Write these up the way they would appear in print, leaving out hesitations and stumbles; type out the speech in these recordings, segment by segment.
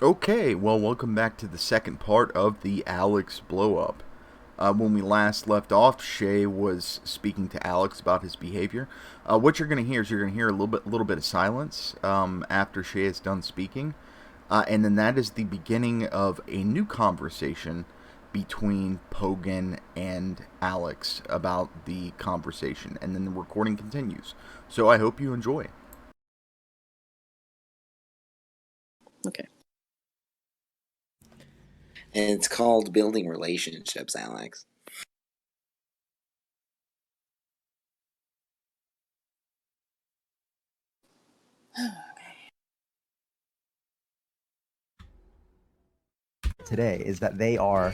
Okay, well, welcome back to the second part of the Alex blow up. When we last left off, Shay was speaking to Alex about his behavior. What you're going to hear is you're going to hear a little bit of silence after Shay is done speaking, and then that is the beginning of a new conversation between Pogan and Alex about the conversation, and then the recording continues. So I hope you enjoy. Okay. And it's called building relationships, Alex. Today is that they are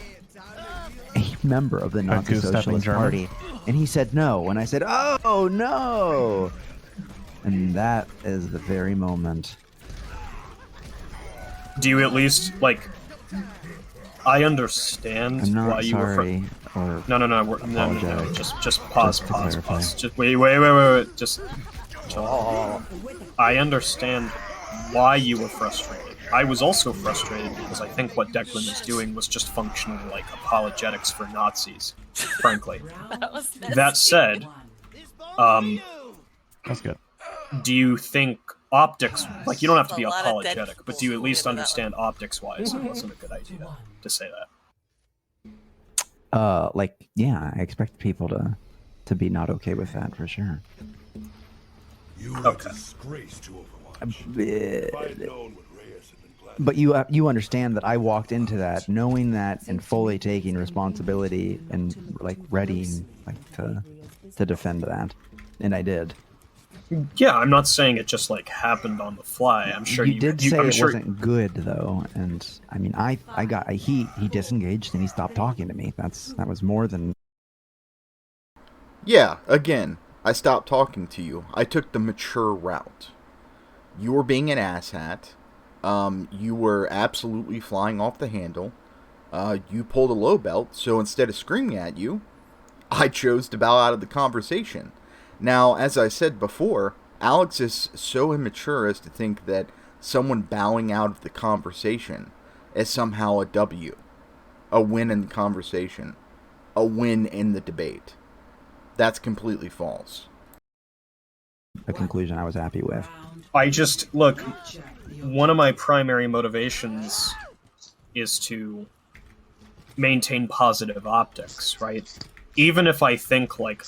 a member of the Nazi Socialist Party. And he said no. And I said, oh, no. And that is the very moment. Do you at least, like, I understand I'm not why you sorry. were... Or No, just pause. Just wait. Just I understand why you were frustrated. I was also frustrated because I think what Declan was doing was just functionally like apologetics for Nazis, frankly. That said, that's good. do you think optics, like, you don't have to be apologetic, but do you at least understand optics-wise it wasn't a good idea to say that? Yeah, I expect people to be not okay with that for sure. Okay. But you understand that I walked into that knowing that and fully taking responsibility and like ready to defend that, and I did. Yeah, I'm not saying it just like happened on the fly. I'm sure you did say it wasn't good though, and I mean, he disengaged and he stopped talking to me. That was more than. Yeah, again, I stopped talking to you. I took the mature route. You were being an asshat. You were absolutely flying off the handle. You pulled a low belt, so instead of screaming at you, I chose to bow out of the conversation. Now, as I said before, Alex is so immature as to think that someone bowing out of the conversation is somehow a W, a win in the conversation, a win in the debate. That's completely false. A conclusion I was happy with. I just, look, one of my primary motivations is to maintain positive optics, right? Even if I think, like,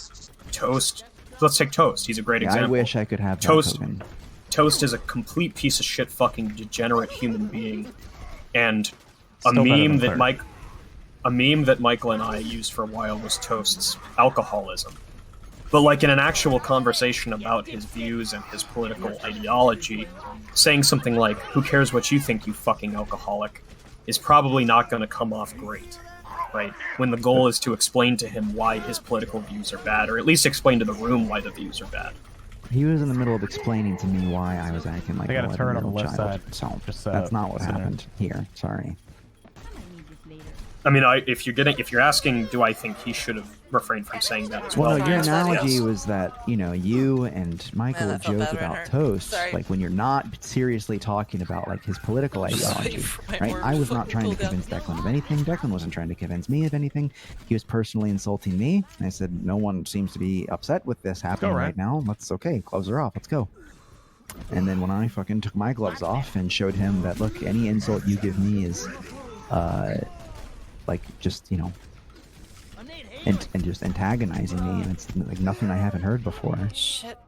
Toast... Let's take Toast. He's a great example. I wish I could have Toast. Toast is a complete piece of shit fucking degenerate human being. And a meme that Michael and I used for a while was Toast's alcoholism. But like in an actual conversation about his views and his political ideology, saying something like, who cares what you think, you fucking alcoholic, is probably not going to come off great, right? When the goal is to explain to him why his political views are bad, or at least explain to the room why the views are bad. He was in the middle of explaining to me why I was acting like a 11-year-old child. So that's not what happened here. Sorry. I mean, if you're asking, do I think he should have refrained from saying that as well? Well, no, your analogy was that, you and Michael would joke about Toast, like when you're not seriously talking about like his political ideology, right? I was not trying to convince Declan of anything. Declan wasn't trying to convince me of anything. He was personally insulting me. And I said, no one seems to be upset with this happening right now. Okay, gloves are off. Let's go. And then when I fucking took my gloves off and showed him that, look, any insult you give me is, like just and just antagonizing me, and it's like nothing I haven't heard before. Shit.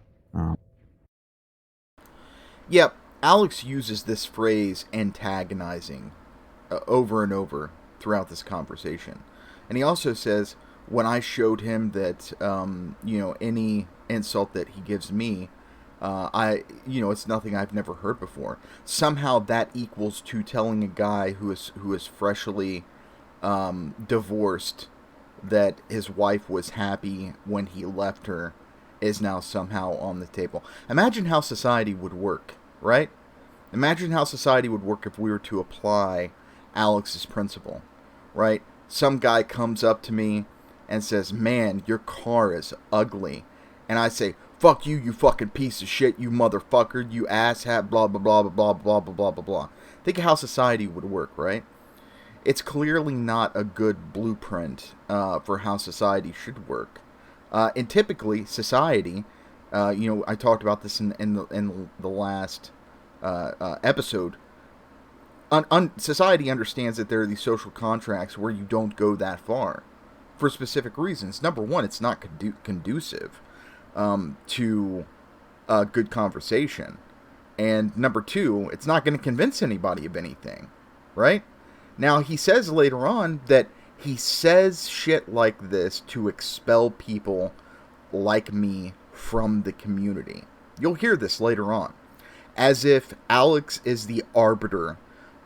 Yep, Alex uses this phrase antagonizing over and over throughout this conversation, and he also says when I showed him that any insult that he gives me, it's nothing I've never heard before. Somehow that equals to telling a guy who is freshly divorced that his wife was happy when he left her is now somehow on the table. Imagine how society would work, right? Imagine how society would work if we were to apply Alex's principle, right? Some guy comes up to me and says, man, your car is ugly. And I say, Fuck you, you fucking piece of shit, you motherfucker, you asshat, blah, blah, blah, blah, blah, blah, blah, blah, blah. Think of how society would work, right? It's clearly not a good blueprint for how society should work. And typically, society, I talked about this in the last episode. Society understands that there are these social contracts where you don't go that far for specific reasons. Number one, it's not conducive to good conversation. And number two, it's not going to convince anybody of anything, right? Now, he says later on that he says shit like this to expel people like me from the community. You'll hear this later on. As if Alex is the arbiter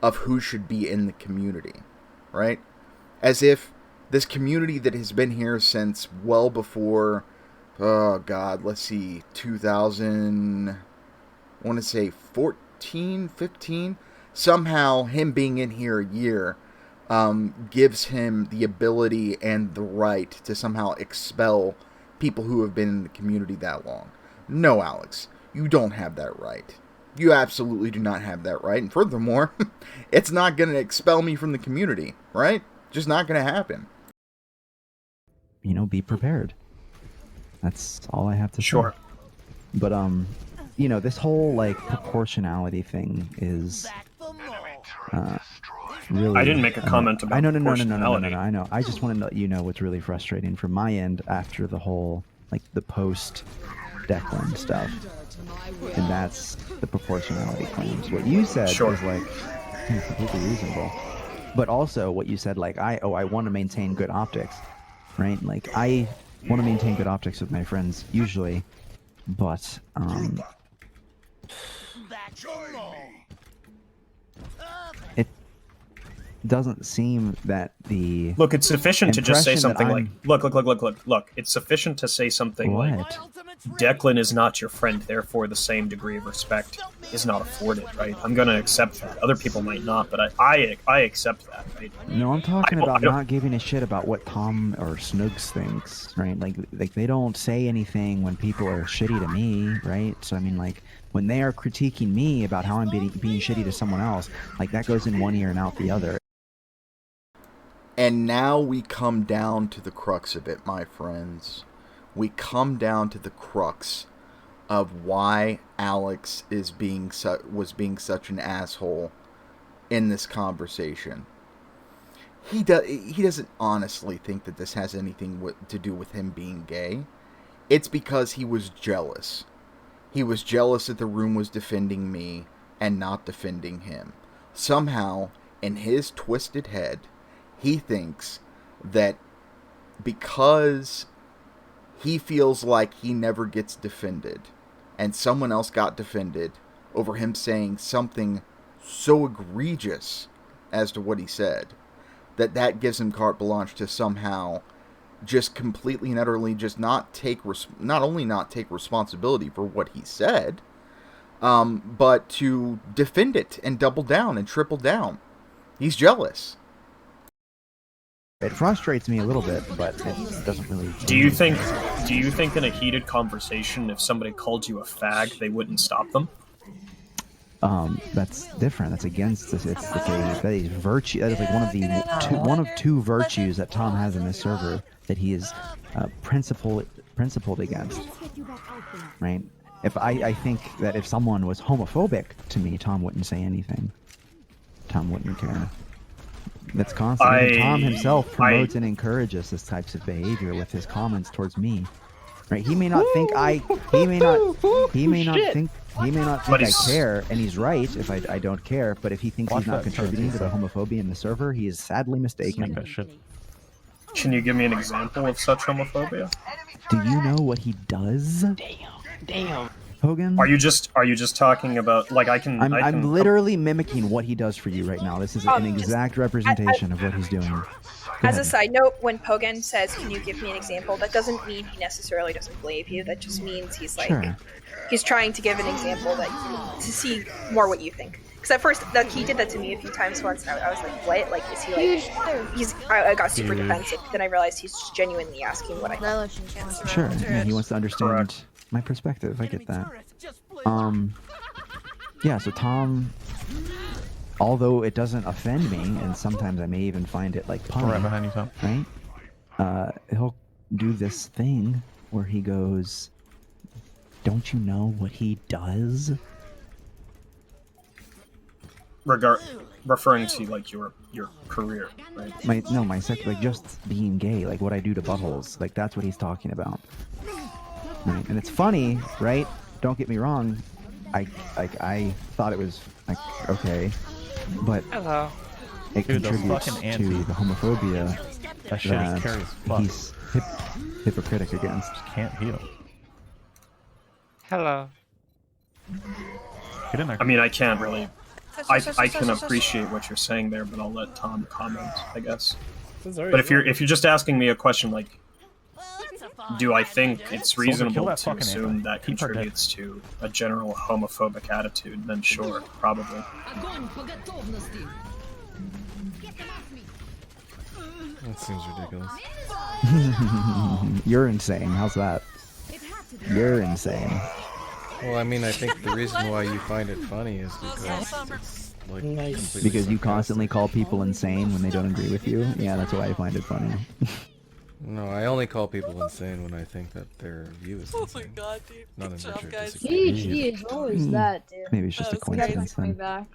of who should be in the community, right? As if this community that has been here since well before, 2000, I want to say 14, 15, somehow him being in here a year gives him the ability and the right to somehow expel people who have been in the community that long. No, Alex, you don't have that right. You absolutely do not have that right. And furthermore, it's not going to expel me from the community, right? Just not going to happen. Be prepared. That's all I have to say. Sure. But, this whole, proportionality thing is really... I didn't make a comment about proportionality. No, I know. I just want to let you know what's really frustrating from my end after the whole, the post-Declan stuff. And that's the proportionality claims. What you said is, completely reasonable. But also, what you said, I want to maintain good optics, right? I want to maintain good optics with my friends, usually, but, it doesn't seem that the... Look, it's sufficient to just say something like, look, it's sufficient to say something like, Declan is not your friend, therefore the same degree of respect is not afforded, right? I'm going to accept that. Other people might not, but I accept that, right? No, I'm talking about not giving a shit about what Tom or Snugs thinks, right? Like they don't say anything when people are shitty to me, right? So, when they are critiquing me about how I'm being shitty to someone else, that goes in one ear and out the other. And now we come down to the crux of it, my friends. We come down to the crux of why Alex was being such an asshole in this conversation. He doesn't honestly think that this has anything to do with him being gay. It's because he was jealous. He was jealous that the room was defending me and not defending him. Somehow, in his twisted head, he thinks that because he feels like he never gets defended, and someone else got defended over him saying something so egregious as to what he said, that gives him carte blanche to somehow just completely and utterly just not only not take responsibility for what he said, but to defend it and double down and triple down. He's jealous. It frustrates me a little bit, but it doesn't really... Do you think in a heated conversation, if somebody called you a fag, they wouldn't stop them? That's different. That's against this. That is virtue. That is one of two virtues that Tom has in this server that he is principled against. Right? I think that if someone was homophobic to me, Tom wouldn't say anything. Tom wouldn't care. That's constant. Tom himself promotes and encourages this types of behavior with his comments towards me. Right? He may not think I care, and he's right if I don't care. But if he thinks he's not contributing to the homophobia in the server, he is sadly mistaken. Can you give me an example of such homophobia? Do you know what he does? Damn. Hogan? Are you just talking about I'm literally mimicking what he does for you right now. This is an exact representation of what he's doing. As a side note, when Pogan says, "Can you give me an example?" that doesn't mean he necessarily doesn't believe you. That just means he's he's trying to give an example to see more what you think. Because at first, he did that to me a few times once, and I was like, "What? Is he I got super defensive. Then I realized he's genuinely asking what I think. Sure. He wants to understand my perspective. I get that. Yeah, so Tom, although it doesn't offend me, and sometimes I may even find it like punny, right behind you, Tom. Right? He'll do this thing where he goes, "Don't you know what he does?" Referring to like your career, right? My like just being gay, like what I do to buttholes, like that's what he's talking about. Right? And it's funny, right? Don't get me wrong. I thought it was like okay, but it contributes to the homophobia that he's hypocritic against. Just can't heal. Hello. Get in there. I mean, I can't really. I can appreciate what you're saying there, but I'll let Tom comment, I guess. But if you're just asking me a question like, do I think it's reasonable to assume that contributes to a general homophobic attitude, then sure, probably. That seems ridiculous. You're insane. How's that? You're insane. Well, I mean, I think the reason why you find it funny is because it's like because you constantly call people insane when they don't agree with you. Yeah, that's why I find it funny. No, I only call people insane when I think that their view is insane. Oh my god, dude. Not Good in job, Richard guys. disagrees. GG, what was that, dude? Maybe it's just a coincidence then. Back.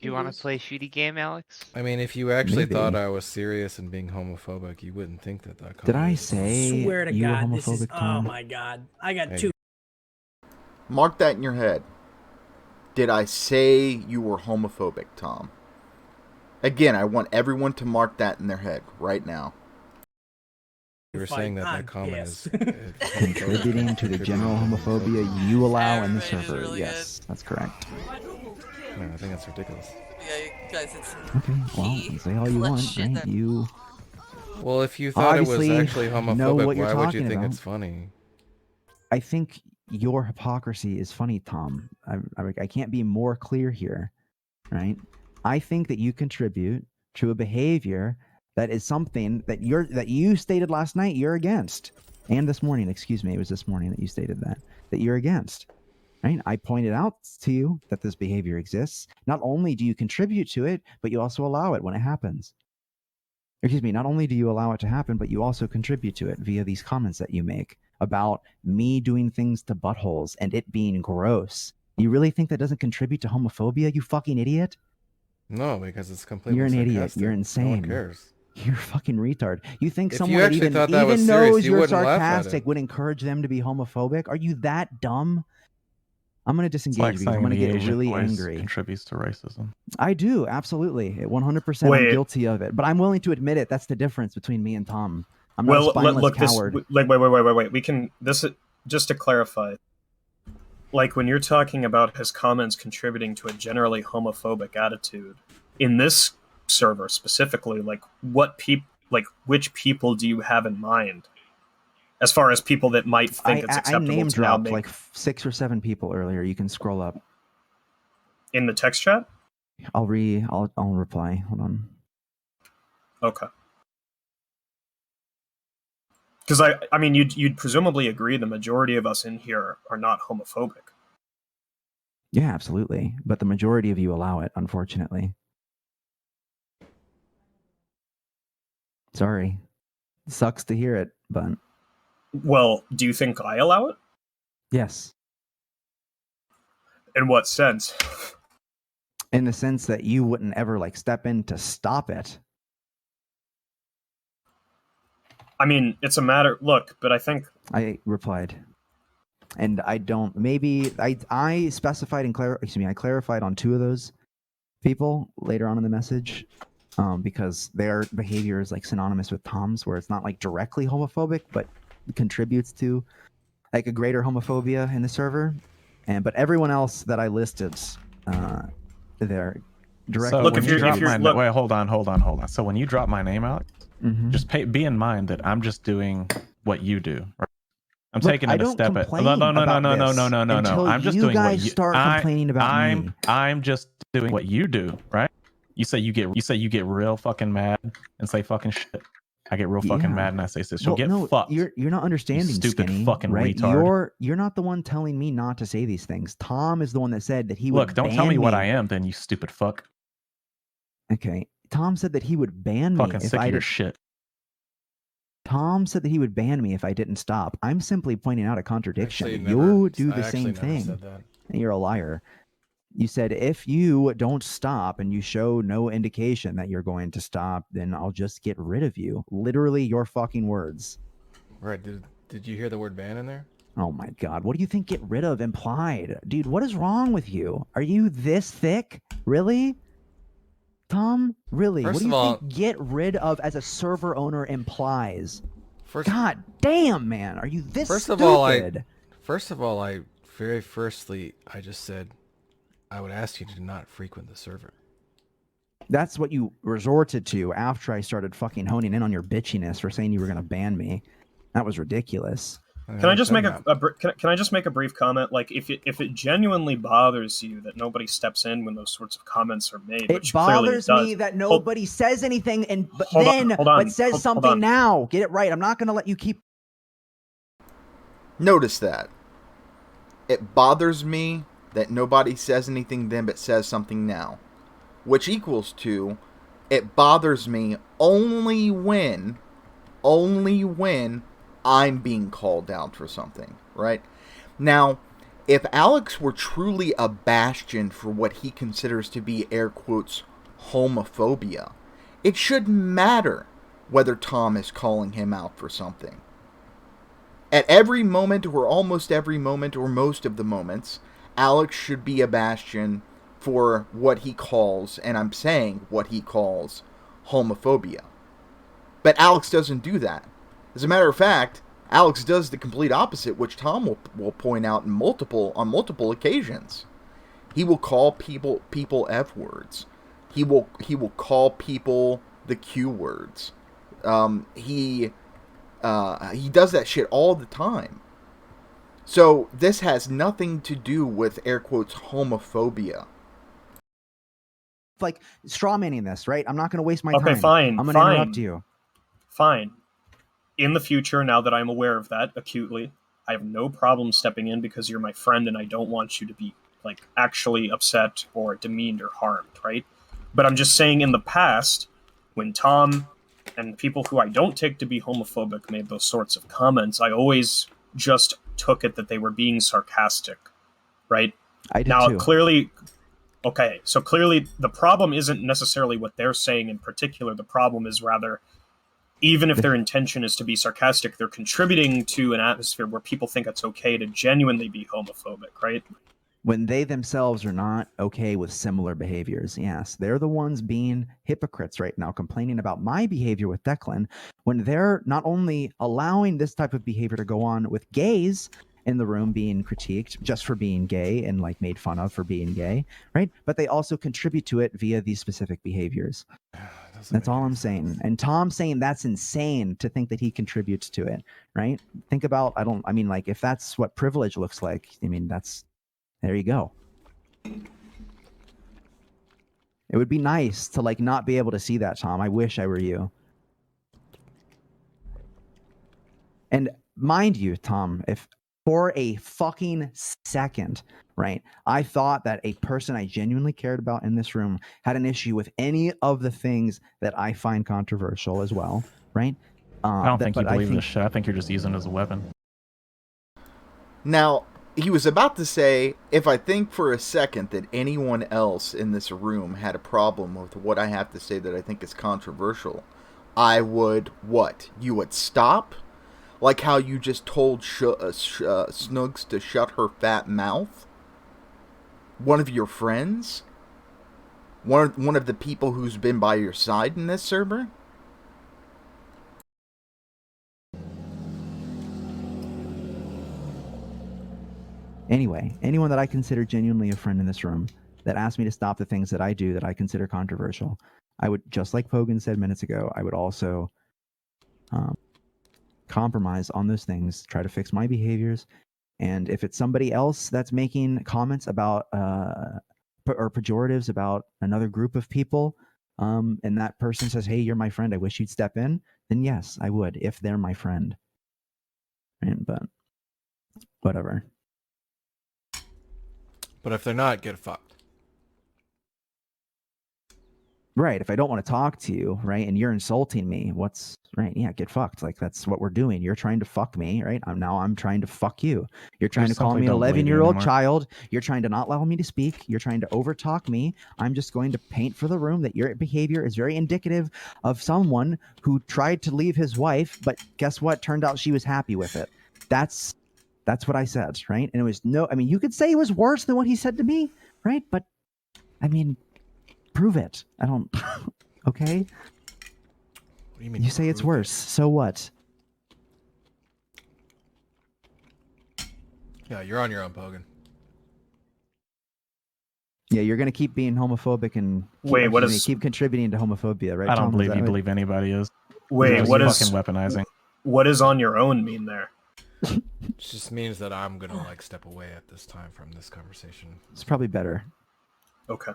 You want to play shooty game, Alex? I mean, if you actually Maybe. thought I was serious and being homophobic, you wouldn't think that that. Did I say Swear to you were God, this is. homophobic, Oh Tom? my God, I got Hey. 2. Mark that in your head. Did I say you were homophobic, Tom? Again, I want everyone to mark that in their head right now. You were saying that that comment is Contributing to the general homophobia you allow in the Rated server. really Yes, that's correct. No, I think that's ridiculous. Yeah, guys, it's Okay, well, say all you want, right? You Well, if you thought it was Obviously actually know homophobic, what you're why would you talking think about. it's funny? I think your hypocrisy is funny, Tom. I can't be more clear here, right? I think that you contribute to a behavior that is something that you stated last night you're against, and this morning. Excuse me, it was this morning that you stated that you're against. Right? I pointed out to you that this behavior exists. Not only do you contribute to it, but you also allow it when it happens. Excuse me, not only do you allow it to happen, but you also contribute to it via these comments that you make about me doing things to buttholes and it being gross. You really think that doesn't contribute to homophobia, you fucking idiot? No, because it's completely You're an idiot. sarcastic. You're No insane. one cares. You're a fucking retard. You think If someone you that actually even, thought that was even serious, knows you you're wouldn't laugh at sarcastic it. would encourage them to be homophobic? Are you that dumb? I'm going to It's disengage like because I'm saying going to the get Asian really voice angry. contributes to racism. I do, absolutely. 100% I'm Wait. guilty of it. But I'm willing to admit it. That's the difference between me and Tom. I'm not Well, a spineless look, coward. wait. We can just to clarify. Like when you're talking about his comments contributing to a generally homophobic attitude in this server specifically, like which people do you have in mind? As far as people that might think it's I acceptable name to now dropped make like 6 or 7 people earlier. You can scroll up. in the text chat. I'll reply. Hold on. Okay. Because I mean, you'd presumably agree the majority of us in here are not homophobic. Yeah, absolutely. But the majority of you allow it, unfortunately. Sorry. Sucks to hear it, but Well, do you think I allow it? yes. In what sense? In the sense that you wouldn't ever like step in to stop it. I mean, it's a matter. Look, but I think I replied. And I don't, maybe I specified and I clarified on 2 of those people later on in the message, because their behavior is like synonymous with Tom's, where it's not like directly homophobic, but contributes to like a greater homophobia in the server. But everyone else that I listed, they're directly. So Look, when if you you're- drop look- wait, hold on. So when you drop my name out, Mhm. just be in mind that I'm just doing what you do. Right? I'm Look, taking I it a don't step. complain No. about this until I'm just you doing guys what you start complaining about me. I'm just doing what you do, right? You say you get real fucking mad and say fucking shit. I get real fucking mad and I say this. She'll get fucked. You're not understanding, you stupid Skinny, fucking right? retard. You're not the one telling me not to say these things. Tom is the one that said that he would Look, don't tell me what I am, then, you stupid fuck. Okay. Tom said that he would ban me fucking sick of your shit. Tom said that he would ban me if I didn't stop. I'm simply pointing out a contradiction. You do the same thing. And you're a liar. You said if you don't stop and you show no indication that you're going to stop, then I'll just get rid of you. Literally your fucking words. Right. Did you hear the word ban in there? Oh my god. What do you think get rid of implied? Dude, what is wrong with you? Are you this thick? Really? Tom, really? First what do of you all, think get rid of as a server owner implies? God damn, man. Are you this stupid? First of all, I very firstly, I just said I would ask you to not frequent the server. That's what you resorted to after I started fucking honing in on your bitchiness for saying you were going to ban me. That was ridiculous. Can I just make can I just make a brief comment? Like, if it genuinely bothers you that nobody steps in when those sorts of comments are made, it bothers me that nobody says anything but says something now. Get it right. I'm not going to let you keep. Notice that. It bothers me that nobody says anything then but says something now, which equals to it bothers me only when I'm being called out for something, right? Now, if Alex were truly a bastion for what he considers to be, air quotes, homophobia, it shouldn't matter whether Tom is calling him out for something. At every moment, or almost every moment, or most of the moments, Alex should be a bastion for what he calls, and I'm saying what he calls, homophobia. But Alex doesn't do that. As a matter of fact, Alex does the complete opposite, which Tom will point out on multiple occasions. He will call people F words. He will call people the Q words. He does that shit all the time. So this has nothing to do with, air quotes, homophobia. Like straw manning this, right? I'm not going to waste my time. Okay, fine. I'm going to interrupt you. Fine. In the future, now that I'm aware of that acutely, I have no problem stepping in because you're my friend and I don't want you to be like actually upset or demeaned or harmed, right? But I'm just saying in the past, when Tom and people who I don't take to be homophobic made those sorts of comments, I always just took it that they were being sarcastic, right? I did now, too. Clearly the problem isn't necessarily what they're saying in particular. The problem is rather, even if their intention is to be sarcastic, they're contributing to an atmosphere where people think it's okay to genuinely be homophobic, right? When they themselves are not okay with similar behaviors, yes, they're the ones being hypocrites right now, complaining about my behavior with Declan, when they're not only allowing this type of behavior to go on with gays in the room being critiqued just for being gay and like made fun of for being gay, right? But they also contribute to it via these specific behaviors. That's all I'm saying. And Tom's saying that's insane to think that he contributes to it, right? Think about, like if that's what privilege looks like, there you go. It would be nice to like not be able to see that, Tom. I wish I were you. And mind you, Tom, if for a fucking second, right, I thought that a person I genuinely cared about in this room had an issue with any of the things that I find controversial as well, right? I don't think you believe this shit. I think you're just using it as a weapon. Now, he was about to say, if I think for a second that anyone else in this room had a problem with what I have to say that I think is controversial, I would, what? You would stop? Like how you just told Snugs to shut her fat mouth? One of your friends? One of the people who's been by your side in this server? Anyway, anyone that I consider genuinely a friend in this room that asked me to stop the things that I do that I consider controversial, I would, just like Pogan said minutes ago, I would also compromise on those things, try to fix my behaviors. And if it's somebody else that's making comments about or pejoratives about another group of people, and that person says, hey, you're my friend, I wish you'd step in, then yes, I would, if they're my friend. Right? But whatever. But if they're not, get fucked. Right. If I don't want to talk to you, right, and you're insulting me, what's right? Yeah, get fucked. Like that's what we're doing. You're trying to fuck me, right? I'm trying to fuck you. You're trying to call me an 11-year-old child. You're trying to not allow me to speak. You're trying to overtalk me. I'm just going to paint for the room that your behavior is very indicative of someone who tried to leave his wife, but guess what? Turned out she was happy with it. That's what I said, right? And it was you could say it was worse than what he said to me, right? But I mean, prove it. I don't. Okay. What do you mean? You say it's worse. So what? Yeah, you're on your own, Pogan. Yeah, you're gonna keep being homophobic and keep contributing to homophobia, right? I don't Tom, believe you believe anybody is. Wait, what is fucking weaponizing? What does on your own mean there? It just means that I'm gonna step away at this time from this conversation. It's probably better. Okay.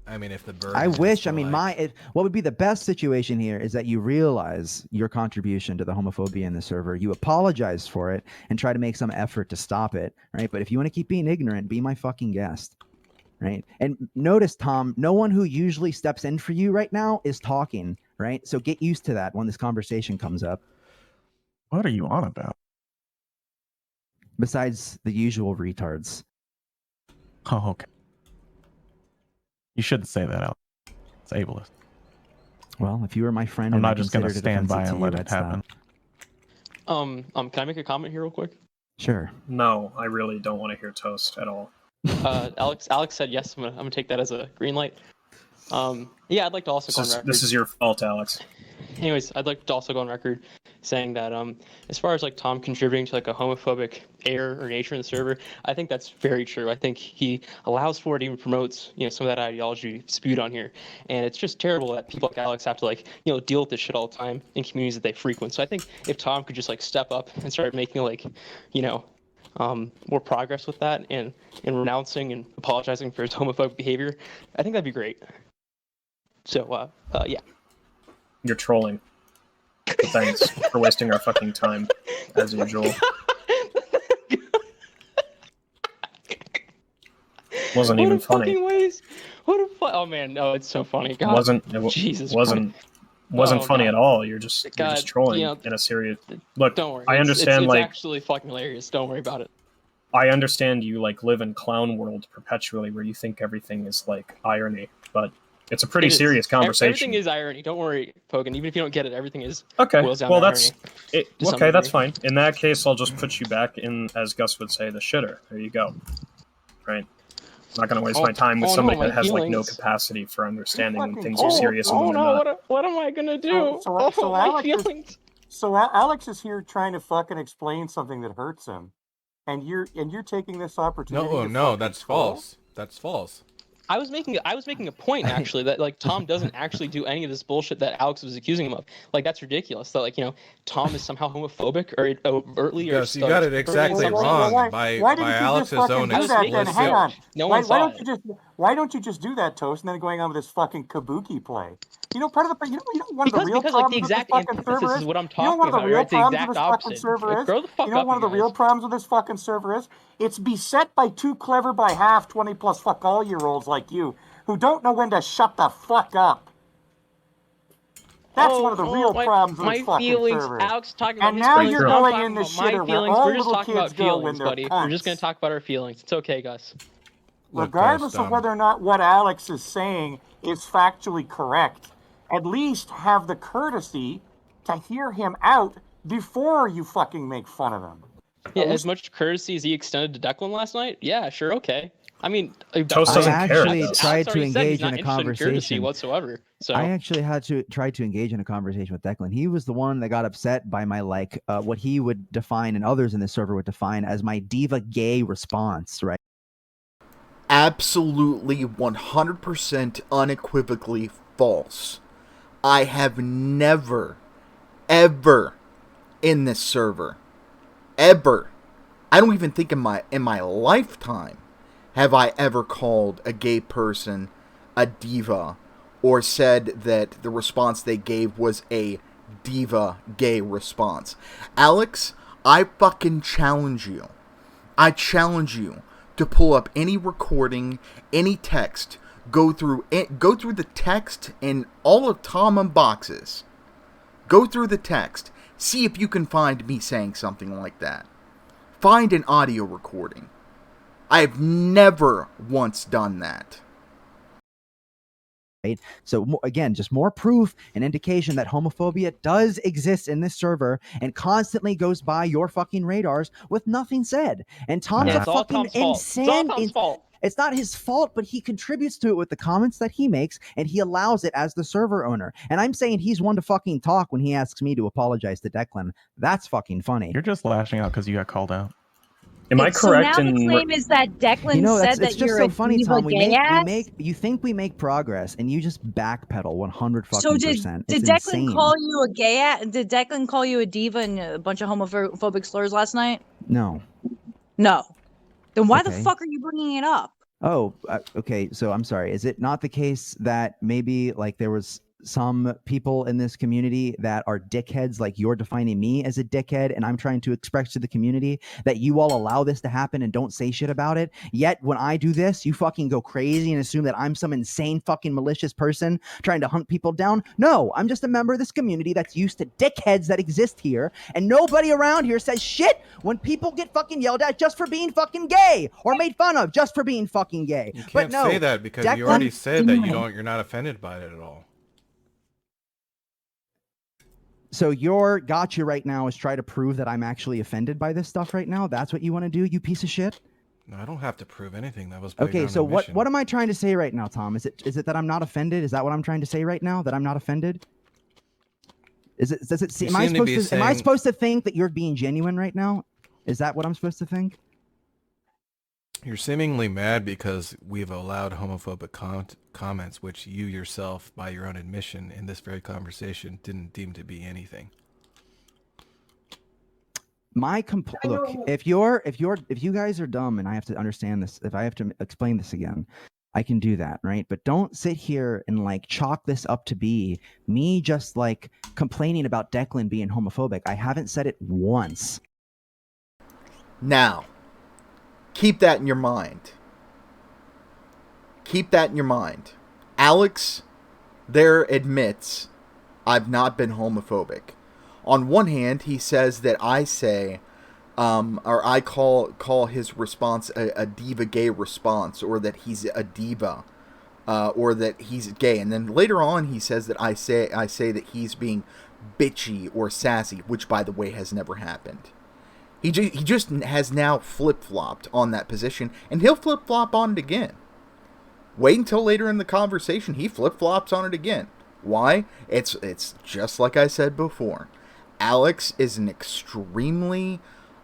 I mean, if the bird. I wish. I mean, what would be the best situation here is that you realize your contribution to the homophobia in the server. You apologize for it and try to make some effort to stop it, right? But if you want to keep being ignorant, be my fucking guest, right? And notice, Tom, no one who usually steps in for you right now is talking, right? So get used to that when this conversation comes up. What are you on about? Besides the usual retards. Oh, okay. You shouldn't say that out. It's ableist. Well, if you were my friend, I'm not just going to stand by and let it happen. Can I make a comment here real quick? Sure. No, I really don't want to hear toast at all. Alex said yes. I'm gonna take that as a green light. Yeah, I'd like to also go on record. This is your fault, Alex. Anyways, I'd like to also go on record saying that as far as Tom contributing to a homophobic air or nature in the server, I think that's very true. I think he allows for it, even promotes some of that ideology spewed on here, and it's just terrible that people like Alex have to deal with this shit all the time in communities that they frequent. So I think if Tom could just step up and start making more progress with that and renouncing and apologizing for his homophobic behavior, I think that'd be great. So yeah. You're trolling. But thanks for wasting our fucking time, as usual. Wasn't even funny. What a oh man, no, it's so funny. God. Wasn't funny at all. You're just trolling in a serious. Look, don't worry. I understand. It's actually fucking hilarious. Don't worry about it. I understand you live in clown world perpetually, where you think everything is irony, but it's a pretty serious conversation. Everything is irony. Don't worry, Pogan. Even if you don't get it, everything is. Okay. Boils down Well, to that's irony, okay. That's fine. In that case, I'll just put you back in, as Gus would say, the shitter. There you go. Right. I'm not going to waste my time with somebody that has no capacity for understanding when things are serious and when they're not. What am I gonna do? So Alex is here trying to fucking explain something that hurts him, and you're taking this opportunity. No, that's false. That's false. I was making a point actually that Tom doesn't actually do any of this bullshit that Alex was accusing him of. That's ridiculous. That Tom is somehow homophobic or overtly. Yes, you got it exactly wrong by Alex's own explicit. Hang on. No one saw it. Why don't you just do that, Toast, and then going on with this fucking kabuki play? Part of the one of the real problems with this fucking server is. What I'm talking about. One of the real problems with this fucking server is. One of the real problems with this fucking server is. It's beset by too clever by half 20+ fuck all year olds like you who don't know when to shut the fuck up. That's one of the real problems with this fucking server. Alex talking about and now you're going in the shitter where all We're just little talking about kids go when feelings, they're buddy. cunts. We're just gonna talk about our feelings. It's okay, Gus. Regardless of whether or not what Alex is saying is factually correct, at least have the courtesy to hear him out before you fucking make fun of him. Yeah, as much courtesy as he extended to Declan last night. Yeah, sure, okay. I mean, Toast doesn't I care. actually tried to engage in a courtesy conversation whatsoever. So I actually had to try to engage in a conversation with Declan. He was the one that got upset by my what he would define and others in the server would define as my diva gay response, right? Absolutely 100% unequivocally false. I have never, ever in this server, ever, I don't even think in my lifetime, have I ever called a gay person a diva or said that the response they gave was a diva gay response. Alex, I fucking challenge you. I challenge you to pull up any recording, any text, go through the text in all of Tom Unboxes. Go through the text. See if you can find me saying something like that. Find an audio recording. I have never once done that. Right? So again, just more proof and indication that homophobia does exist in this server and constantly goes by your fucking radars with nothing said. And Tom's a fucking insane. It's not his fault, but he contributes to it with the comments that he makes, and he allows it as the server owner. And I'm saying he's one to fucking talk when he asks me to apologize to Declan. That's fucking funny. You're just lashing out because you got called out. Am I correct? So now the claim is that Declan said that you're a diva gay ass? You think we make progress, and you just backpedal 100 fucking So percent. did Declan call you a gay ass? Did Declan call you a diva and a bunch of homophobic slurs last night? No. No. Then why Okay. the fuck are you bringing it up? Oh, okay. So I'm sorry. Is it not the case that maybe like there was some people in this community that are dickheads, like you're defining me as a dickhead, and I'm trying to express to the community that you all allow this to happen and don't say shit about it? Yet when I do this, you fucking go crazy and assume that I'm some insane fucking malicious person trying to hunt people down? No, I'm just a member of this community that's used to dickheads that exist here, and nobody around here says shit when people get fucking yelled at just for being fucking gay or made fun of just for being fucking gay. You can't But no, say that because you Declan- already said that you're not offended by it at all. So your gotcha right now is try to prove that I'm actually offended by this stuff right now? That's what you want to do, you piece of shit? No, I don't have to prove anything. That was Okay, so what am I trying to say right now, Tom? Is it that I'm not offended? Is that what I'm trying to say right now? That I'm not offended? Am I supposed to think that you're being genuine right now? Is that what I'm supposed to think? You're seemingly mad because we've allowed homophobic comments, which you yourself, by your own admission in this very conversation, didn't deem to be anything. Look, if you guys are dumb and I have to understand this, if I have to explain this again, I can do that, right? But don't sit here and like chalk this up to be me just like complaining about Declan being homophobic. I haven't said it once. Now, keep that in your mind. Keep that in your mind. Alex there admits I've not been homophobic. On one hand, he says that I say, or I call his response a diva gay response, or that he's a diva, or that he's gay. And then later on, he says that I say that he's being bitchy or sassy, which, by the way, has never happened. He just has now flip-flopped on that position, and he'll flip-flop on it again. Wait until later in the conversation, he flip-flops on it again. Why? It's just like I said before. Alex is an extremely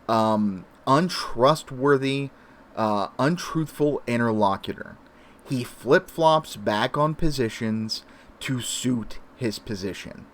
untrustworthy, untruthful interlocutor. He flip-flops back on positions to suit his position.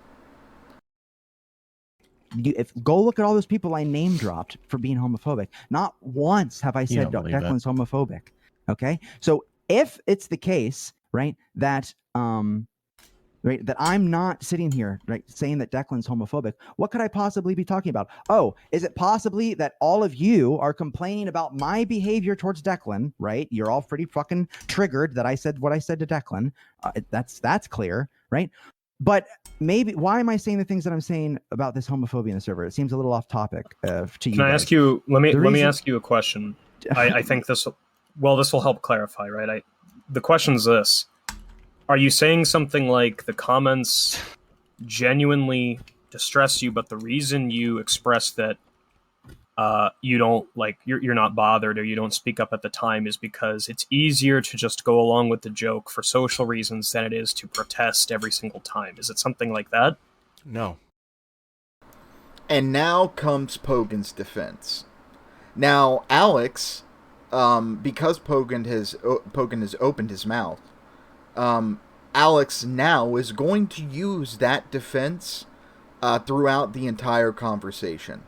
Go look at all those people I name dropped for being homophobic. Not once have I said Declan's homophobic. Okay, so if it's the case, right, that that I'm not sitting here, right, saying that Declan's homophobic, what could I possibly be talking about? Oh, is it possibly that all of you are complaining about my behavior towards Declan, right? You're all pretty fucking triggered that I said what I said to Declan. That's clear, right? But maybe, why am I saying the things that I'm saying about this homophobia in the server? It seems a little off topic to you. Can I ask you? Let me ask you a question. I think this will help clarify, right? The question is this: are you saying something like the comments genuinely distress you, but the reason you express that you don't like you're not bothered or you don't speak up at the time is because it's easier to just go along with the joke for social reasons than it is to protest every single time? Is it something like that? No. And now comes Pogan's defense. Now, Alex, because Pogan has opened his mouth, Alex now is going to use that defense throughout the entire conversation.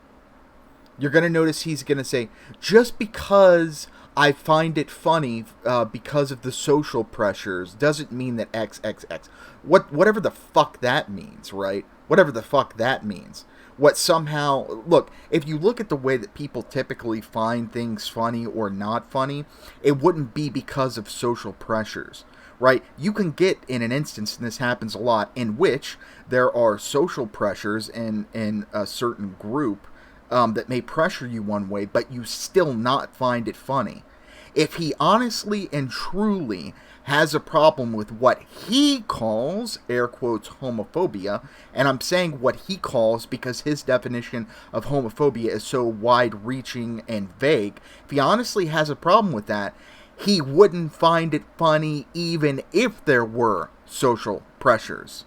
You're going to notice he's going to say, just because I find it funny because of the social pressures doesn't mean that XXX. Whatever the fuck that means, right? Whatever the fuck that means. What somehow... Look, if you look at the way that people typically find things funny or not funny, it wouldn't be because of social pressures, right? You can get in an instance, and this happens a lot, in which there are social pressures in a certain group that may pressure you one way, but you still not find it funny. If he honestly and truly has a problem with what he calls, air quotes, homophobia, and I'm saying what he calls because his definition of homophobia is so wide-reaching and vague, if he honestly has a problem with that, he wouldn't find it funny even if there were social pressures.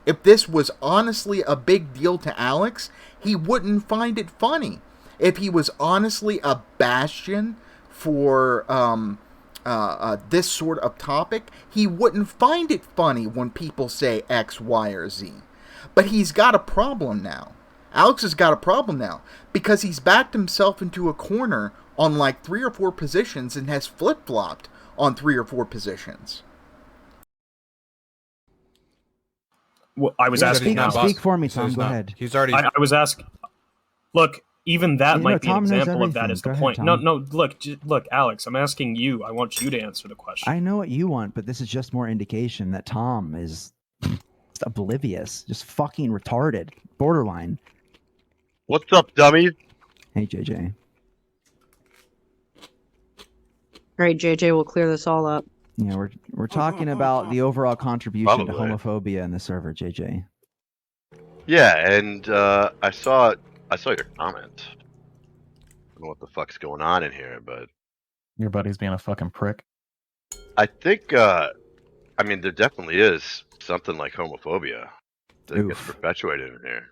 If this was honestly a big deal to Alex, he wouldn't find it funny. If he was honestly a bastion for this sort of topic, he wouldn't find it funny when people say X, Y, or Z. But he's got a problem now. Alex has got a problem now because he's backed himself into a corner on like 3 or 4 positions and has flip-flopped on 3 or 4 positions. Well, I was asking now. Speak for me, Tom. Go ahead. He's already. I was asking. Look, even that might be an example of that. Is the point? Tom. No. Look, Alex. I'm asking you. I want you to answer the question. I know what you want, but this is just more indication that Tom is oblivious, just fucking retarded, borderline. What's up, dummy? Hey, JJ. Great, JJ will clear this all up. Yeah, we're talking about the overall contribution to Probably. homophobia in the server, JJ. Yeah, and I saw your comment. I don't know what the fuck's going on in here, but Your buddy's being a fucking prick. I think I mean there definitely is something like homophobia that gets perpetuated in here.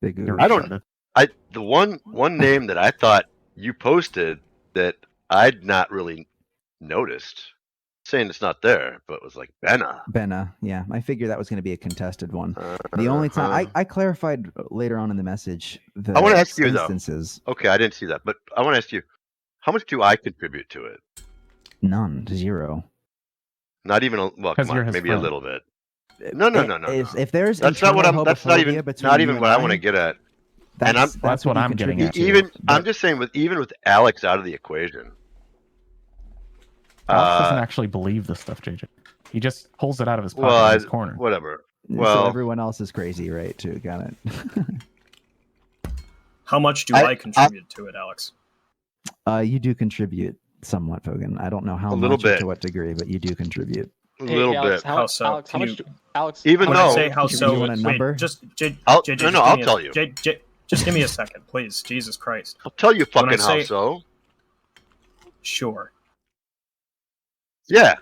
Big the one name that I thought you posted that I'd not really noticed, saying it's not there, but it was like Benna, yeah. I figured that was going to be a contested one. The only time I clarified later on in the message the I want to ask you instances. though. Okay, I didn't see that, but I want to ask you, how much do I contribute to it? None, 0. Not even well, come on, maybe a little bit. No. If there's that's not what I'm. That's not even between what I want to get at. And that's what I'm getting at. I'm just saying, even with Alex out of the equation, Alex doesn't actually believe this stuff, JJ. He just pulls it out of his pocket in his corner. Whatever. So everyone else is crazy, right? Too. Got it. How much do I contribute to it, Alex? You do contribute somewhat, Fogan. I don't know how much or to what degree, but you do contribute. A little Alex, bit. How so? Alex, how much? Alex, even when though I say how so, you want a number? Just I'll tell you. Just give me a second, please. Jesus Christ. I'll tell you fucking how so. Sure. Yeah.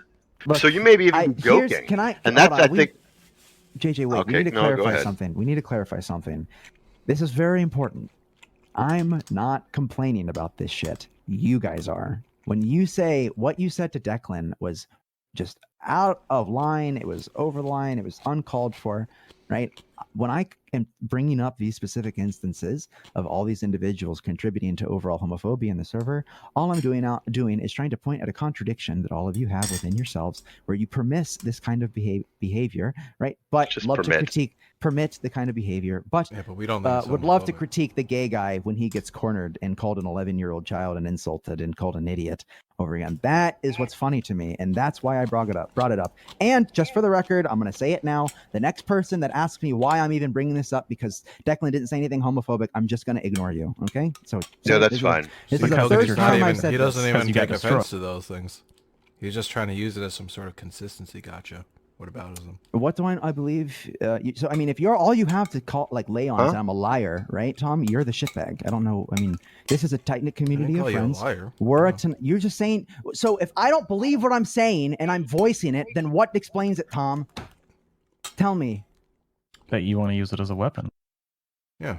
Look, so you may be even joking. And that's I think. JJ, wait. Okay, we need to clarify go ahead. something. We need to clarify something. This is very important. I'm not complaining about this shit. You guys are. When you say what you said to Declan was just out of line, it was over the line, it was uncalled for, right? When I am bringing up these specific instances of all these individuals contributing to overall homophobia in the server, all I'm doing is trying to point at a contradiction that all of you have within yourselves, where you permit this kind of behavior, right? But Just love permit. to permit the kind of behavior, but we don't would love to critique the gay guy when he gets cornered and called an 11-year-old child and insulted and called an idiot over again. That is what's funny to me, and that's why I brought it up. And just for the record, I'm going to say it now. The next person that asks me why I'm even bringing this up because Declan didn't say anything homophobic, I'm just going to ignore you. Okay? So yeah, that's fine. This is the third time I've said he doesn't this. even take offense to those things. He's just trying to use it as some sort of consistency gotcha. What aboutism? What do I believe? So I mean, if you're all you have to lay on is I'm a liar, right, Tom? You're the shitbag. I don't know. I mean, this is a tight knit community of friends. You're just saying. So if I don't believe what I'm saying and I'm voicing it, then what explains it, Tom? Tell me. That you want to use it as a weapon. Yeah.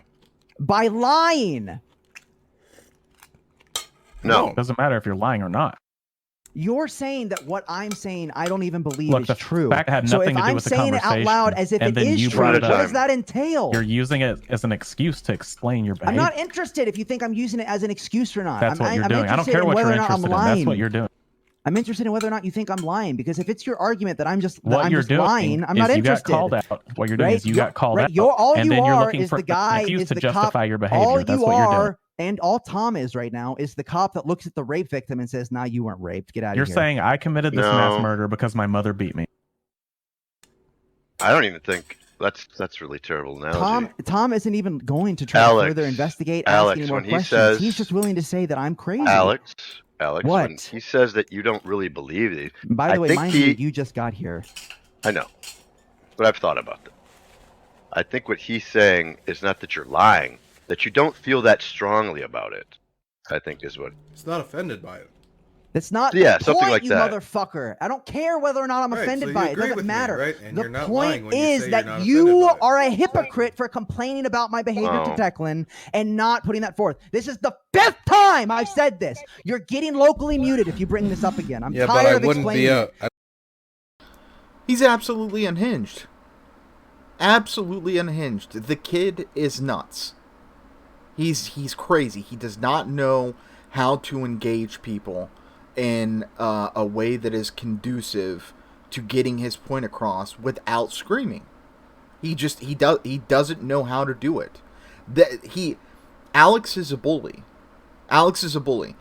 By lying. No. It doesn't matter if you're lying or not. You're saying that what I'm saying, I don't even believe Look, is the true. fact had So nothing if to do I'm with the saying it out loud conversation, as if and it then is you true, brought what it up. does that entail? You're using it as an excuse to explain your I'm behavior. not interested if you think I'm using it as an excuse or not. That's what you're I'm doing. I don't interested care in what whether you're or not I'm interested in. That's what lying. you're doing. I'm interested in whether or not you think I'm lying, because if it's your argument that I'm just What you're just doing lying, I'm is not you interested. got called out. What you're doing Right? is you got called right. out, All and you then you're are looking is for the guy, an excuse is to the justify cop. your behavior. All That's you what you're doing. are, and all Tom is right now, is the cop that looks at the rape victim and says, "Nah, you weren't raped. Get out You're of here." saying I committed this mass murder because my mother beat me. I don't even think that's really terrible analogy. Tom isn't even going to try to further investigate, ask any more questions. He's just willing to say that I'm crazy. Alex, what? When he says that you don't really believe it, By the way, mind you just got here. I know, but I've thought about that. I think what he's saying is not that you're lying, that you don't feel that strongly about it. I think is what. It's not offended by it. That's not Yeah, the something point, like you that. motherfucker. I don't care whether or not I'm Right, offended so by you it. It agree doesn't with me, matter. right? And The you're not lying point when you is say that you're not you offended by it. are a hypocrite for complaining about my behavior to Oh. Declan and not putting that forth. This is the 5th time I've said this. You're getting locally muted if you bring this up again. I'm Yeah, but tired I of wouldn't explaining be it. He's absolutely unhinged. Absolutely unhinged. The kid is nuts. He's crazy. He does not know how to engage people in a way that is conducive to getting his point across without screaming. He doesn't know how to do it. Alex is a bully. Alex is a bully.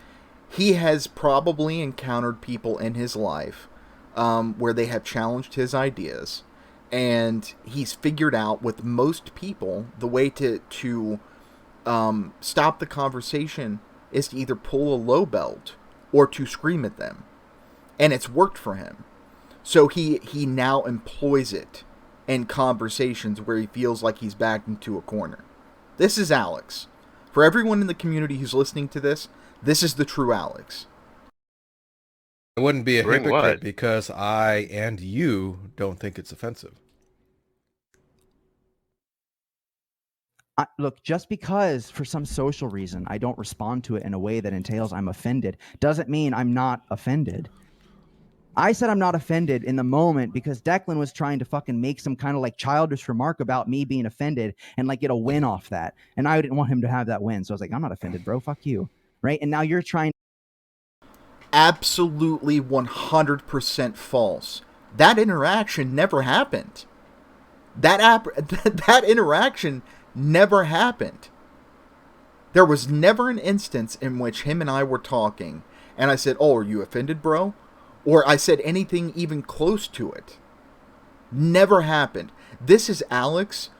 He has probably encountered people in his life where they have challenged his ideas, and he's figured out with most people the way to stop the conversation is to either pull a low belt or to scream at them, and it's worked for him. So he now employs it in conversations where he feels like he's backed into a corner. This is Alex. For everyone in the community who's listening to this, this is the true Alex. I wouldn't be a Bring hypocrite what? because I and you don't think it's offensive. Look, just because for some social reason I don't respond to it in a way that entails I'm offended doesn't mean I'm not offended. I said I'm not offended in the moment because Declan was trying to fucking make some kind of like childish remark about me being offended and like get a win off that. And I didn't want him to have that win. So I was like, I'm not offended, bro. Fuck you. Right? And now you're trying. Absolutely 100% false. That interaction never happened. That interaction never happened. There was never an instance in which him and I were talking and I said, "Oh, are you offended, bro?" Or I said anything even close to it. Never happened. This is Alex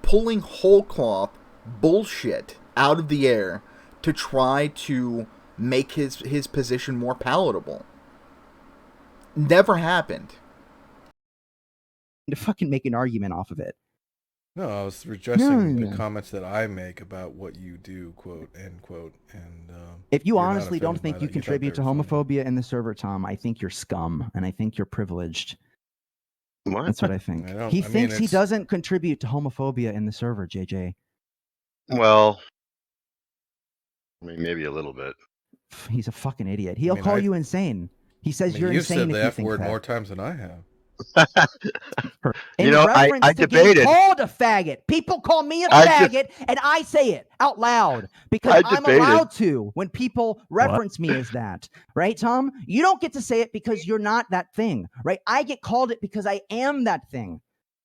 pulling whole cloth bullshit out of the air to try to make his position more palatable. Never happened. To fucking make an argument off of it. No, I was addressing the comments that I make about what you do, quote, end quote, and if you you're not honestly don't offended think by you that. contribute to homophobia in the server, Tom, I think you're scum, and I think you're privileged. What? That's what I think. He thinks he doesn't contribute to homophobia in the server, JJ. Well, I mean, maybe a little bit. He's a fucking idiot. He'll call you insane. He says you're you've insane said if the you F think word that. more times than I have. In reference to being called a faggot. People call me a faggot, and I say it out loud because I'm allowed to when people reference me as that. Right, Tom? You don't get to say it because you're not that thing. Right? I get called it because I am that thing.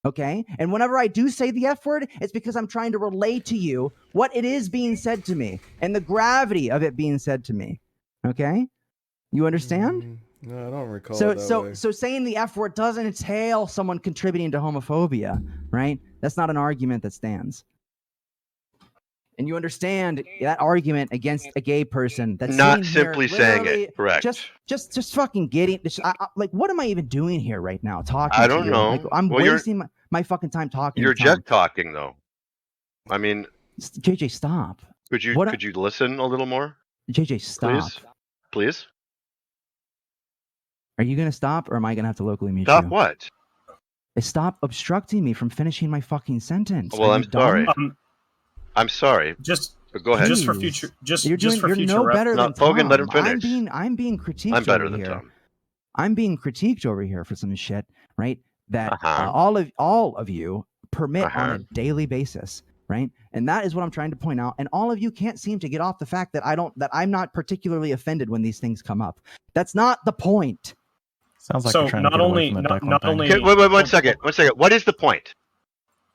Okay? And whenever I do say the F word, it's because I'm trying to relay to you what it is being said to me and the gravity of it being said to me. Okay? You understand? No, I don't recall. So saying the F word doesn't entail someone contributing to homophobia, right? That's not an argument that stands. And you understand that argument against a gay person that's not sitting simply here saying it. Correct. Just fucking getting this. Like, what am I even doing here right now? Talking. I don't to you? know. Like, I'm wasting my fucking time talking. You're to Tom. just talking though. I mean, JJ, stop. Could you listen a little more? JJ, stop. Please. Are you gonna stop, or am I gonna have to locally mute you? Stop what? Stop obstructing me from finishing my fucking sentence. Well, I'm sorry. I'm sorry. Go ahead. You're no better than Tom. Pogan, let him finish. I'm being critiqued. I'm better over than here. Tom. I'm being critiqued over here for some shit, right? That all of you permit on a daily basis, right? And that is what I'm trying to point out. And all of you can't seem to get off the fact that I'm not particularly offended when these things come up. That's not the point. Sounds like so. You're trying to get away from the Declan thing. Okay, wait, 1 second. 1 second. What is the point?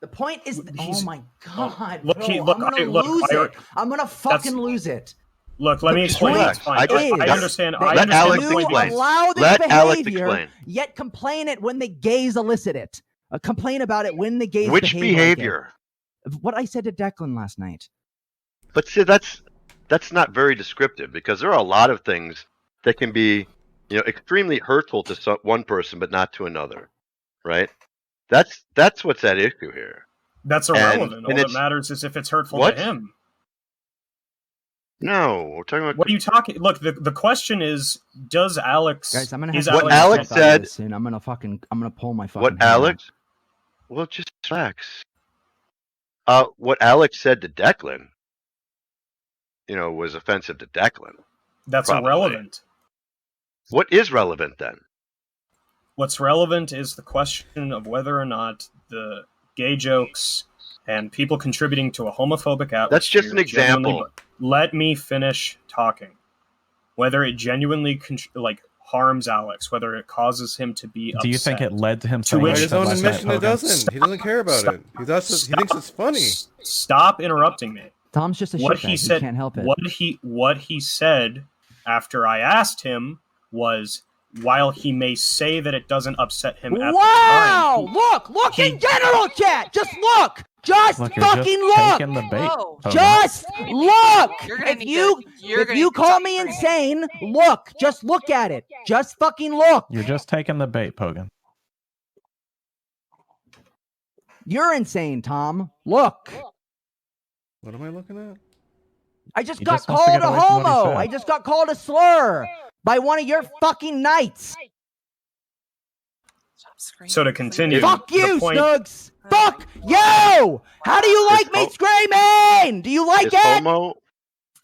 The point is, oh my god, look, bro, I'm gonna lose it. I'm gonna fucking lose it. Look, let me explain. I understand. Let Alex explain. Allow this Let Alex behavior, explain. yet complain it when the gays elicit it. Complain about it when the gays. Which behavior? Like what I said to Declan last night. But see, that's not very descriptive because there are a lot of things that can be, extremely hurtful to one person but not to another, right? That's what's at issue here. That's irrelevant. All that matters is if it's hurtful to him. No, we're talking about. What are you talking? Look, the question is, does Alex? Guys, I'm gonna have what Alex said. And I'm gonna pull my fucking. What Alex? Well, just facts. What Alex said to Declan, was offensive to Declan. That's irrelevant. What is relevant then? What's relevant is the question of whether or not the gay jokes and people contributing to a homophobic atmosphere. That's just an example. Let me finish talking. Whether it genuinely harms Alex, whether it causes him to be upset. Do you think it led to him saying his own admission? It doesn't. He doesn't care about it. He thinks it's funny. Stop interrupting me. Tom's just a shit guy. He can't help it. What he said after I asked him was, while he may say that it doesn't upset him at the time, look in general chat. Just look. Just fucking look. Just look. If you call me insane, look. Just look at it. Just fucking look. You're just taking the bait, Pogan. You're insane, Tom. Look. What am I looking at? I just got called a homo. I just got called a slur by one of your fucking knights. So to continue, fuck you, Snugs. Fuck you. How do you like me screaming? Do you like it? Homo?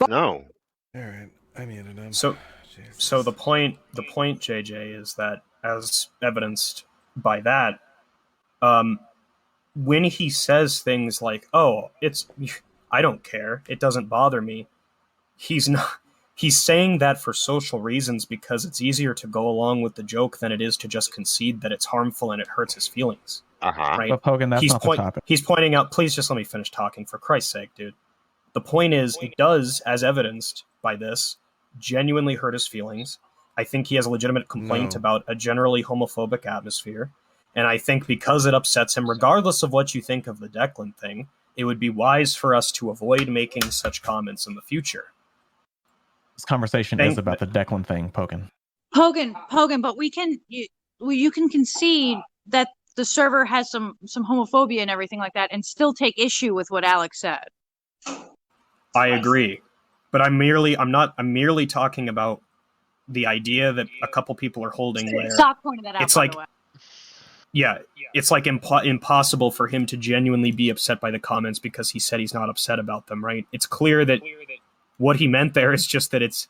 No. All right, I muted him. So the point, JJ, is that as evidenced by that, when he says things like, "Oh, I don't care. It doesn't bother me." He's saying that for social reasons because it's easier to go along with the joke than it is to just concede that it's harmful and it hurts his feelings. Right? But Pogan, that's not the topic. He's pointing out, please just let me finish talking, for Christ's sake, dude. The point is, it does, as evidenced by this, genuinely hurt his feelings. I think he has a legitimate complaint about a generally homophobic atmosphere. And I think because it upsets him, regardless of what you think of the Declan thing, it would be wise for us to avoid making such comments in the future. This conversation is about the Declan thing, Pogan. Pogan, but you can concede that the server has some homophobia and everything like that, and still take issue with what Alex said. I agree, but I'm merely talking about the idea that a couple people are holding where Stop pointing that out. It's like, yeah, it's like impossible for him to genuinely be upset by the comments because he said he's not upset about them, right? It's clear that what he meant there is just that it's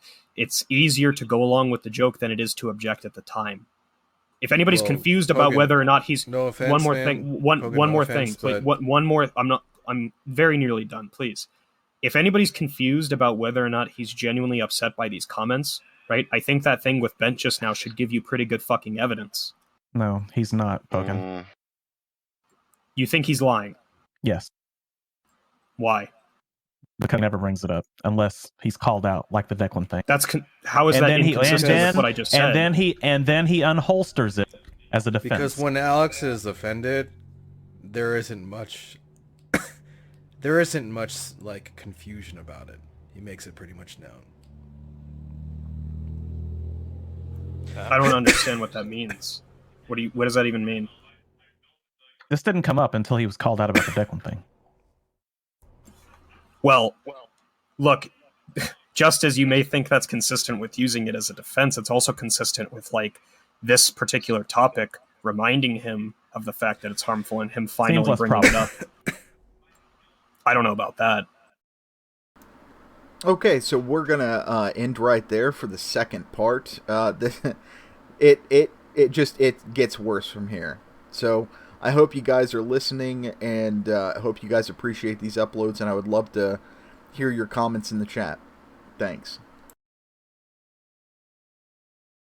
easier to go along with the joke than it is to object at the time. If anybody's confused about whether or not he's no offense, one more man. thing, one more thing, please, one more. I'm very nearly done, please. If anybody's confused about whether or not he's genuinely upset by these comments, right? I think that thing with Bent just now should give you pretty good fucking evidence. No, he's not, Pogan. You think he's lying? Yes. Why? Because he never brings it up unless he's called out, like the Declan thing. How is that inconsistent with what I just said? And then he unholsters it as a defense. Because when Alex is offended, there isn't much like confusion about it. He makes it pretty much known. I don't understand what that means. What does that even mean? This didn't come up until he was called out about the Declan thing. Well, look, just as you may think that's consistent with using it as a defense, it's also consistent with, like, this particular topic reminding him of the fact that it's harmful and him finally bringing it up. I don't know about that. Okay, so we're gonna end right there for the second part. It gets worse from here. So I hope you guys are listening, and I hope you guys appreciate these uploads, and I would love to hear your comments in the chat. Thanks.